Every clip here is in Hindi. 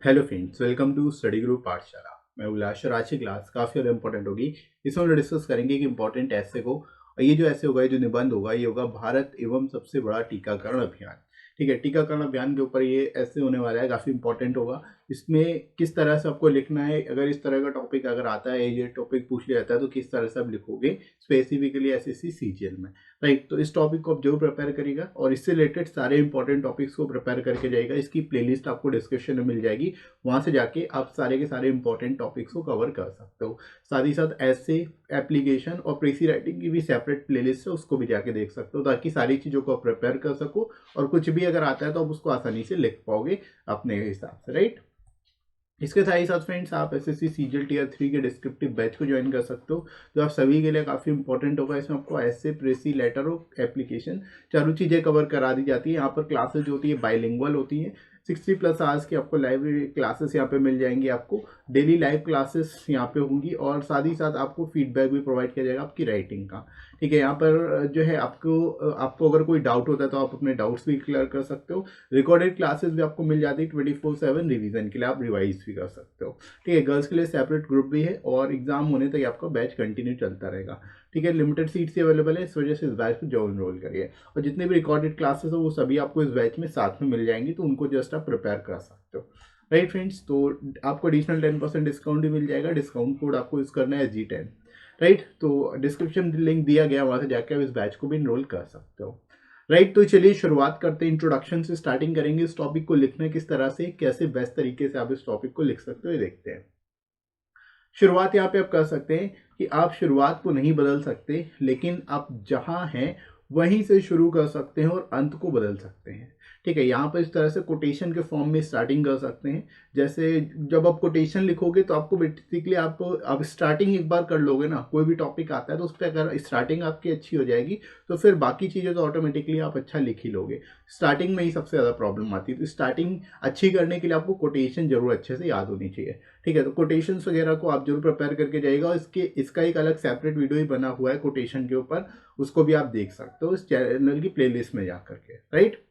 Hello friends, welcome to study group Pathshala. मैं उल्लास और आज की क्लास काफ़ी ज़्यादा इंपॉर्टेंट होगी। इसमें हम डिस्कस करेंगे कि इंपॉर्टेंट ऐसे को, और ये जो ऐसे होगा, ये जो निबंध होगा, ये होगा भारत एवं सबसे बड़ा टीकाकरण अभियान। ठीक है, टीकाकरण अभियान के ऊपर ये ऐसे होने वाला है, काफ़ी इंपॉर्टेंट होगा। इसमें किस तरह से आपको लिखना है, अगर इस तरह का टॉपिक अगर आता है, ये टॉपिक पूछ लिया जाता है, तो किस तरह से आप लिखोगे स्पेसिफिकली एसएससी सीजीएल में। राइट, तो इस टॉपिक को आप जरूर प्रिपेयर करिएगा और इससे रिलेटेड सारे इंपॉर्टेंट टॉपिक्स को प्रिपेयर करके जाइएगा। इसकी प्लेलिस्ट आपको डिस्क्रिप्शन में मिल जाएगी, वहां से जाके आप सारे के सारे इंपॉर्टेंट टॉपिक्स को कवर कर सकते हो। साथ ही साथ ऐसे एप्लीकेशन और प्रेसी राइटिंग की भी सेपरेट प्लेलिस्ट है, उसको भी जाके देख सकते हो, ताकि सारी चीज़ों को आप प्रिपेयर कर सको और कुछ भी अगर आता है तो आप उसको आसानी से लिख पाओगे अपने हिसाब से। राइट, इसके साथ ही साथ फ्रेंड्स, आप एसएससी सीजीएल टीयर 3 के डिस्क्रिप्टिव बैच को ज्वाइन कर सकते हो, जो आप सभी के लिए काफ़ी इंपॉर्टेंट होगा। इसमें आपको ऐसे, प्रेसी, लेटर और एप्लीकेशन चारों चीज़ें कवर करा दी जाती है। यहाँ पर क्लासेस जो होती है बाइलिंगुअल होती हैं। 60+ आवर्स की आपको लाइव क्लासेस यहाँ पे मिल जाएंगी। आपको डेली लाइव क्लासेस यहाँ पे होंगी और साथ ही साथ आपको फीडबैक भी प्रोवाइड किया जाएगा आपकी राइटिंग का। ठीक है, यहाँ पर जो है आपको आपको अगर कोई डाउट होता है तो आप अपने डाउट्स भी क्लियर कर सकते हो। रिकॉर्डेड क्लासेस भी आपको मिल जाती है 24/7 रिवीजन के लिए, आप रिवाइज भी कर सकते हो। ठीक है, गर्ल्स के लिए सेपरेट ग्रुप भी है और एग्जाम होने तक आपका बैच कंटिन्यू चलता रहेगा। ठीक है, लिमिटेड सीट्स ही अवेलेबल है, इस वजह से इस बैच को जरूर इनरोल करिए। और जितने भी रिकॉर्डेड क्लासेस हो वो सभी आपको इस बैच में साथ में मिल जाएंगी, तो उनको जस्ट आप प्रिपेयर कर सकते हो। राइट फ्रेंड्स, तो आपको एडिशनल 10% डिस्काउंट भी मिल जाएगा। डिस्काउंट कोड आपको यूज करना है G10। राइट, तो डिस्क्रिप्शन लिंक दिया गया, वहां से जाकर आप इस बैच को भी इनरोल कर सकते हो। राइट, तो चलिए शुरुआत करते हैं। इंट्रोडक्शन से स्टार्टिंग करेंगे। इस टॉपिक को लिखना किस तरह से, कैसे बेस्ट तरीके से आप इस टॉपिक को लिख सकते हो, ये देखते हैं। शुरुआत यहाँ पे आप कर सकते हैं कि आप शुरुआत को नहीं बदल सकते, लेकिन आप जहां हैं वहीं से शुरू कर सकते हैं और अंत को बदल सकते हैं। ठीक है, यहाँ पर इस तरह से कोटेशन के फॉर्म में स्टार्टिंग कर सकते हैं। जैसे जब आप कोटेशन लिखोगे तो आपको बेसिकली आप स्टार्टिंग एक बार कर लोगे ना, कोई भी टॉपिक आता है तो उस पर अगर स्टार्टिंग आपकी अच्छी हो जाएगी तो फिर बाकी चीज़ें तो ऑटोमेटिकली आप अच्छा लिख ही लोगे। स्टार्टिंग में ही सबसे ज़्यादा प्रॉब्लम आती है, तो स्टार्टिंग अच्छी करने के लिए आपको कोटेशन जरूर अच्छे से याद होनी चाहिए। ठीक है, तो कोटेशंस वगैरह को आप जरूर प्रिपेयर करके जाइएगा और इसका एक अलग सेपरेट वीडियो ही बना हुआ है कोटेशन के ऊपर, उसको भी आप देख सकते हो इस चैनल की प्लेलिस्ट में जाकर के। राइट,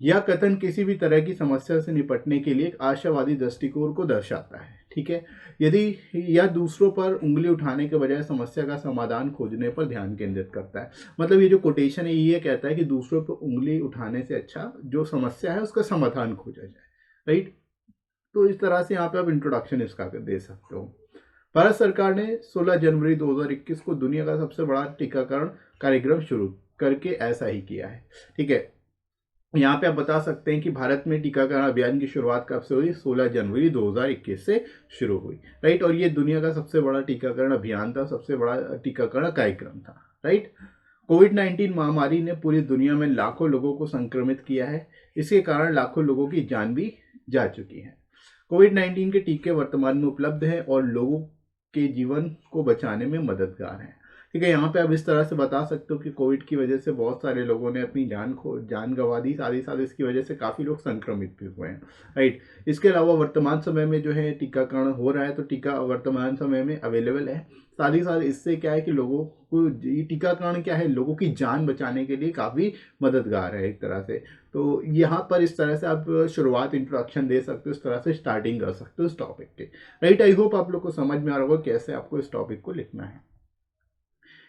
यह कथन किसी भी तरह की समस्या से निपटने के लिए एक आशावादी दृष्टिकोण को दर्शाता है। ठीक है, यदि यह दूसरों पर उंगली उठाने के बजाय समस्या का समाधान खोजने पर ध्यान केंद्रित करता है। मतलब ये जो कोटेशन है ये कहता है कि दूसरों पर उंगली उठाने से अच्छा जो समस्या है उसका समाधान खोजा जाए। राइट, तो इस तरह से यहाँ पे आप इंट्रोडक्शन इसका दे सकते हो। भारत सरकार ने 16 जनवरी 2021 को दुनिया का सबसे बड़ा टीकाकरण कार्यक्रम शुरू करके ऐसा ही किया है। ठीक है, यहाँ पे आप बता सकते हैं कि भारत में टीकाकरण अभियान की शुरुआत कब से हुई? 16 जनवरी 2021 से शुरू हुई। राइट, और ये दुनिया का सबसे बड़ा टीकाकरण अभियान था, सबसे बड़ा टीकाकरण कार्यक्रम था। राइट, कोविड-19 महामारी ने पूरी दुनिया में लाखों लोगों को संक्रमित किया है। इसके कारण लाखों लोगों की जान भी जा चुकी है। कोविड-19 के टीके वर्तमान में उपलब्ध हैं और लोगों के जीवन को बचाने में मददगार हैं। ठीक है, यहाँ पे आप इस तरह से बता सकते हो कि कोविड की वजह से बहुत सारे लोगों ने अपनी जान गंवा दी, साथ ही साथ इसकी वजह से काफ़ी लोग संक्रमित भी हुए हैं। राइट, इसके अलावा वर्तमान समय में जो है टीकाकरण हो रहा है, तो टीका वर्तमान समय में अवेलेबल है। साथ ही साथ इससे क्या है कि लोगों को, ये टीकाकरण क्या है, लोगों की जान बचाने के लिए काफ़ी मददगार है एक तरह से। तो यहाँ पर इस तरह से आप शुरुआत, इंट्रोडक्शन दे सकते हो, इस तरह से स्टार्टिंग कर सकते हो इस टॉपिक के। राइट, आई होप आप लोग को समझ में आ रहा होगा कैसे आपको इस टॉपिक को लिखना है।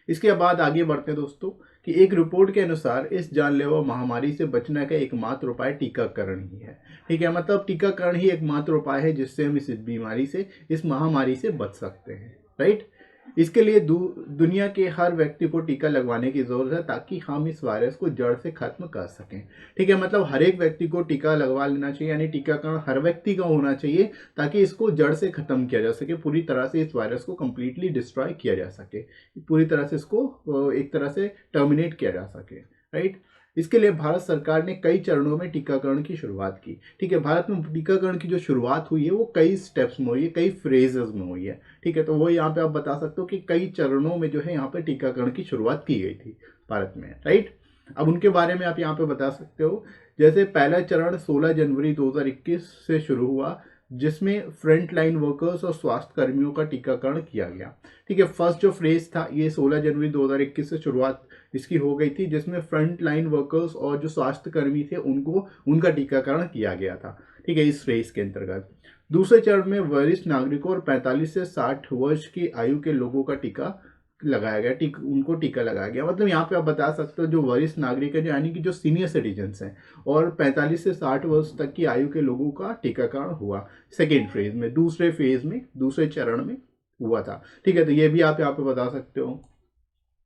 इसके बाद आगे बढ़ते हैं दोस्तों, कि एक रिपोर्ट के अनुसार इस जानलेवा महामारी से बचने का एकमात्र उपाय टीकाकरण ही है। ठीक है, मतलब टीकाकरण ही एकमात्र उपाय है जिससे हम इस बीमारी से, इस महामारी से बच सकते हैं। राइट, इसके लिए दुनिया के हर व्यक्ति को टीका लगवाने की जरूरत है, ताकि हम इस वायरस को जड़ से खत्म कर सकें। ठीक है, मतलब हर एक व्यक्ति को टीका लगवा लेना चाहिए, यानी टीकाकरण हर व्यक्ति का होना चाहिए, ताकि इसको जड़ से खत्म किया जा सके, पूरी तरह से इस वायरस को कंप्लीटली डिस्ट्रॉय किया जा सके, पूरी तरह से इसको एक तरह से टर्मिनेट किया जा सके। राइट, इसके लिए भारत सरकार ने कई चरणों में टीकाकरण की शुरुआत की। ठीक है, भारत में टीकाकरण की जो शुरुआत हुई है वो कई स्टेप्स में हुई है, कई फ्रेजेस में हुई है। ठीक है, तो वो यहाँ पे आप बता सकते हो कि कई चरणों में जो है यहाँ पे टीकाकरण की शुरुआत की गई थी भारत में। राइट, अब उनके बारे में आप यहाँ पे बता सकते हो। जैसे पहला चरण 16 जनवरी 2021 से शुरू हुआ, जिसमें फ्रंट लाइन वर्कर्स और स्वास्थ्य कर्मियों का टीकाकरण किया गया। ठीक है, फर्स्ट जो फ्रेज था ये 16 जनवरी 2021 से शुरुआत इसकी हो गई थी, जिसमें फ्रंट लाइन वर्कर्स और जो स्वास्थ्य कर्मी थे उनको, उनका टीकाकरण किया गया था। ठीक है, इस फ्रेज के अंतर्गत। दूसरे चरण में वरिष्ठ नागरिकों और 45 से 60 वर्ष की आयु के लोगों का टीका लगाया गया, उनको टीका लगाया गया। मतलब यहाँ पे आप बता सकते हो जो वरिष्ठ नागरिक है, यानी कि जो सीनियर सिटीजन्स हैं, और 45 से 60 वर्ष तक की आयु के लोगों का टीकाकरण हुआ सेकेंड फेज में, दूसरे फेज में, दूसरे चरण में हुआ था। ठीक है, तो ये भी आप यहाँ पे बता सकते हो।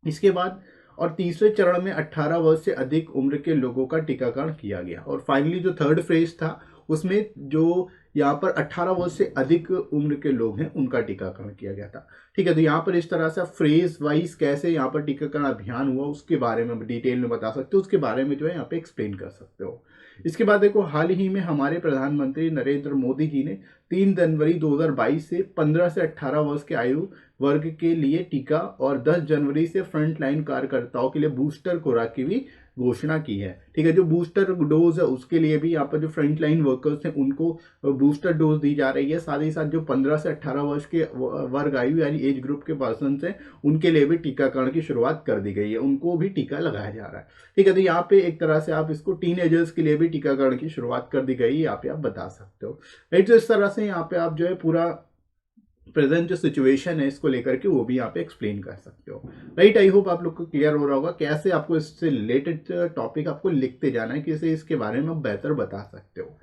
इसके बाद और तीसरे चरण में 18 वर्ष से अधिक उम्र के लोगों का टीकाकरण किया गया। और फाइनली जो थर्ड फेज था उसमें जो यहाँ पर 18 वर्ष से अधिक उम्र के लोग हैं उनका टीकाकरण किया गया था। ठीक है, तो यहाँ पर इस तरह से फ्रेज वाइज कैसे यहाँ पर टीकाकरण अभियान हुआ उसके बारे में डिटेल में बता सकते हो, उसके बारे में जो है यहाँ पे एक्सप्लेन कर सकते हो। इसके बाद देखो, हाल ही में हमारे प्रधानमंत्री नरेंद्र मोदी जी ने 3 जनवरी 2022 से 15 से 18 वर्ष के आयु वर्ग के लिए टीका और 10 जनवरी से फ्रंटलाइन कार्यकर्ताओं के लिए बूस्टर खुराक की भी घोषणा की है। ठीक है, जो बूस्टर डोज है उसके लिए भी यहाँ पर जो फ्रंटलाइन वर्कर्स हैं उनको बूस्टर डोज दी जा रही है। साथ ही साथ जो 15 से 18 वर्ष के वर्ग आयु यानी एज ग्रुप के पर्सन हैं उनके लिए भी टीकाकरण की शुरुआत कर दी गई है, उनको भी टीका लगाया जा रहा है। ठीक है, तो यहाँ पे एक तरह से आप इसको टीनेजर्स के लिए भी टीकाकरण की शुरुआत कर दी गई, यहाँ पे आप बता सकते हो। राइट, तो इस तरह से यहाँ पे आप जो है पूरा प्रेजेंट जो सिचुएशन है इसको लेकर के वो भी यहाँ पे एक्सप्लेन कर सकते हो। राइट, आई होप आप लोग को क्लियर हो रहा होगा कैसे आपको इससे रिलेटेड टॉपिक आपको लिखते जाना है, कैसे इसके बारे में आप बेहतर बता सकते हो।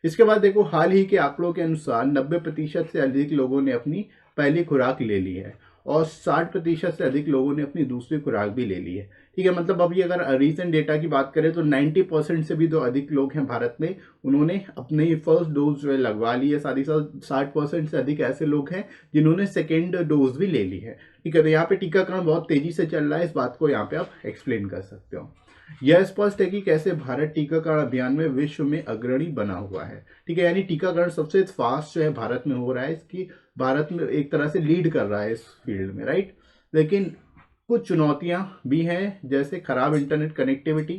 इसके बाद देखो, हाल ही के आंकड़ों के अनुसार 90% से अधिक लोगों ने अपनी पहली खुराक ले ली है और 60% से अधिक लोगों ने अपनी दूसरी खुराक भी ले ली है। ठीक है, मतलब अभी अगर रीसेंट डेटा की बात करें तो 90% से भी जो अधिक लोग हैं भारत में उन्होंने अपनी फर्स्ट डोज जो है लगवा ली है। साथ ही साथ 60% से अधिक ऐसे लोग हैं जिन्होंने सेकेंड डोज भी ले ली है। ठीक है, तो यहाँ पे टीकाकरण बहुत तेजी से चल रहा है, इस बात को यहाँ पे आप एक्सप्लेन कर सकते हो। यह स्पष्ट है कि कैसे भारत टीकाकरण अभियान में विश्व में अग्रणी बना हुआ है। ठीक है, यानी टीकाकरण सबसे फास्ट जो है भारत में हो रहा है, इसकी भारत में एक तरह से लीड कर रहा है इस फील्ड में। राइट, लेकिन कुछ चुनौतियां भी हैं, जैसे खराब इंटरनेट कनेक्टिविटी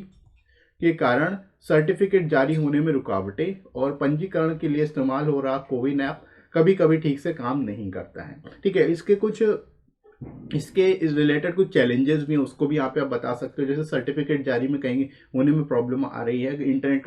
के कारण सर्टिफिकेट जारी होने में रुकावटें और पंजीकरण के लिए इस्तेमाल हो रहा कोविन ऐप कभी कभी ठीक से काम नहीं करता है। ठीक है, इसके इस रिलेटेड कुछ चैलेंजेस भी हैं, उसको भी यहाँ पे आप बता सकते हो। जैसे सर्टिफिकेट जारी में कहीं होने में प्रॉब्लम आ रही है इंटरनेट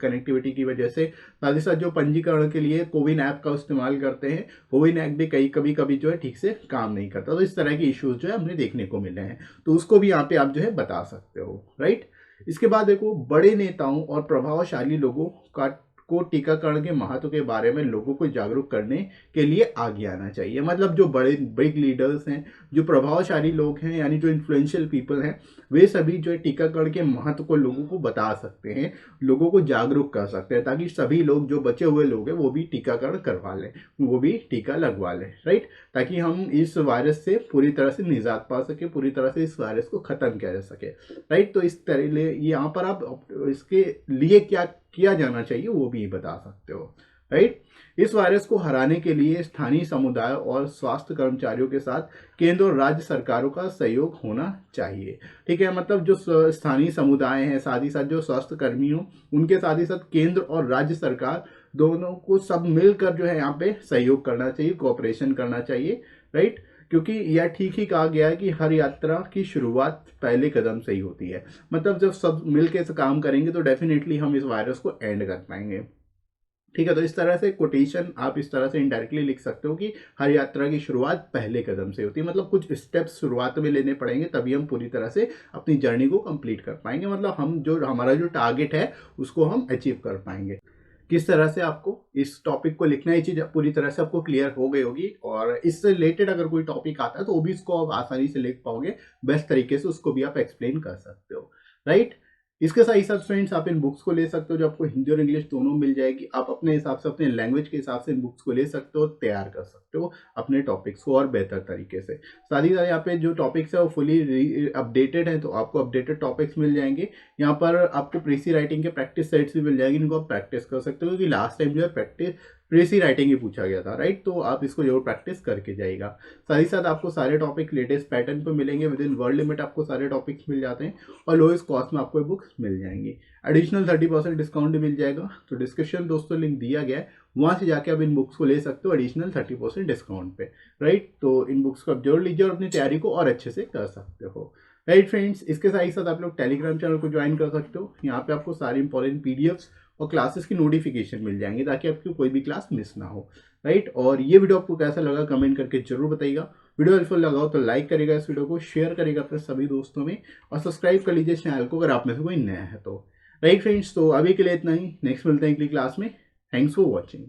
कनेक्टिविटी की वजह से। साथ ही साथ जो पंजीकरण के लिए कोविन ऐप का इस्तेमाल करते हैं, कोविन ऐप भी कभी कभी जो है ठीक से काम नहीं करता। तो इस तरह के इश्यूज जो है हमने देखने को मिले हैं, तो उसको भी यहाँ पे आप जो है बता सकते हो। राइट, इसके बाद देखो, बड़े नेताओं और प्रभावशाली लोगों को टीकाकरण के महत्व के बारे में लोगों को जागरूक करने के लिए आगे आना चाहिए। मतलब जो बड़े बिग लीडर्स हैं, जो प्रभावशाली लोग हैं, यानी जो इन्फ्लुएंशियल पीपल हैं, वे सभी जो है टीकाकरण के महत्व को लोगों को बता सकते हैं, लोगों को जागरूक कर सकते हैं, ताकि सभी लोग, जो बचे हुए लोग हैं, वो भी टीकाकरण करवा लें, वो भी टीका लगवा लें। राइट, ताकि हम इस वायरस से पूरी तरह से निजात पा सके, पूरी तरह से इस वायरस को खत्म किया जा सके। राइट, तो इस तरह यहाँ पर आप इसके लिए क्या किया जाना चाहिए वो भी बता सकते हो। राइट, इस वायरस को हराने के लिए स्थानीय समुदाय और स्वास्थ्य कर्मचारियों के साथ केंद्र और राज्य सरकारों का सहयोग होना चाहिए। ठीक है, मतलब जो स्थानीय समुदाय हैं, साथ ही साथ जो स्वास्थ्य कर्मियों, उनके साथ ही साथ केंद्र और राज्य सरकार दोनों को सब मिलकर जो है यहाँ पे सहयोग करना चाहिए, कोऑपरेशन करना चाहिए। राइट, क्योंकि यह ठीक ही कहा गया है कि हर यात्रा की शुरुआत पहले कदम से ही होती है। मतलब जब सब मिलकर काम करेंगे तो डेफिनेटली हम इस वायरस को एंड कर पाएंगे। ठीक है, तो इस तरह से कोटेशन आप इस तरह से इनडायरेक्टली लिख सकते हो कि हर यात्रा की शुरुआत पहले कदम से होती है। मतलब कुछ स्टेप्स शुरुआत में लेने पड़ेंगे, तभी हम पूरी तरह से अपनी जर्नी को कंप्लीट कर पाएंगे। मतलब हमारा जो टारगेट है उसको हम अचीव कर पाएंगे। किस तरह से आपको इस टॉपिक को लिखना, ये चीज पूरी तरह से आपको क्लियर हो गई होगी। और इससे रिलेटेड अगर कोई टॉपिक आता है तो वो भी इसको आप आसानी से लिख पाओगे, बेस्ट तरीके से उसको भी आप एक्सप्लेन कर सकते हो। राइट, इसके साथ ही साथ फ्रेंड्स आप इन बुक्स को ले सकते हो, जो आपको हिंदी और इंग्लिश दोनों मिल जाएगी। आप अपने हिसाब से, अपने लैंग्वेज के हिसाब से इन बुक्स को ले सकते हो, तैयार कर सकते हो अपने टॉपिक्स को और बेहतर तरीके से। साथ ही साथ यहाँ पे जो टॉपिक्स है वो फुली अपडेटेड है, तो आपको अपडेटेड टॉपिक्स मिल जाएंगे। यहाँ पर आपको प्रेसी राइटिंग के प्रैक्टिस सेट्स भी मिल जाएंगे, इनको आप प्रैक्टिस कर सकते हो, क्योंकि लास्ट टाइम जो है प्रेसी राइटिंग ही पूछा गया था। राइट, तो आप इसको जरूर प्रैक्टिस करके जाइएगा। साथ ही साथ आपको सारे टॉपिक लेटेस्ट पैटर्न पे मिलेंगे, विद इन वर्ल्ड लिमिट आपको सारे टॉपिक्स मिल जाते हैं और लोएस्ट कॉस्ट में आपको बुक्स मिल जाएंगी। एडिशनल 30% डिस्काउंट भी मिल जाएगा, तो डिस्क्रिप्शन दोस्तों लिंक दिया गया है, वहां से जाके आप इन बुक्स को ले सकते हो एडिशनल 30% डिस्काउंट पे। राइट, तो इन बुक्स को आप जरूर लीजिए और अपनी तैयारी को और अच्छे से कर सकते हो। राइट फ्रेंड्स, इसके साथ ही साथ आप लोग टेलीग्राम चैनल को ज्वाइन कर सकते हो। यहाँ पे आपको सारी इंपॉर्टेंट पीडीएफ्स और क्लासेस की नोटिफिकेशन मिल जाएंगे ताकि आपकी कोई भी क्लास मिस ना हो, राइट। और ये वीडियो आपको कैसा लगा कमेंट करके जरूर बताइएगा। वीडियो हेल्पफुल लगा हो तो लाइक करेगा, इस वीडियो को शेयर करेगा अपने सभी दोस्तों में, और सब्सक्राइब कर लीजिए चैनल को अगर आप में से कोई नया है तो, राइट फ्रेंड्स। तो अभी के लिए इतना ही, नेक्स्ट मिलते हैं अगली क्लास में। Thanks for watching.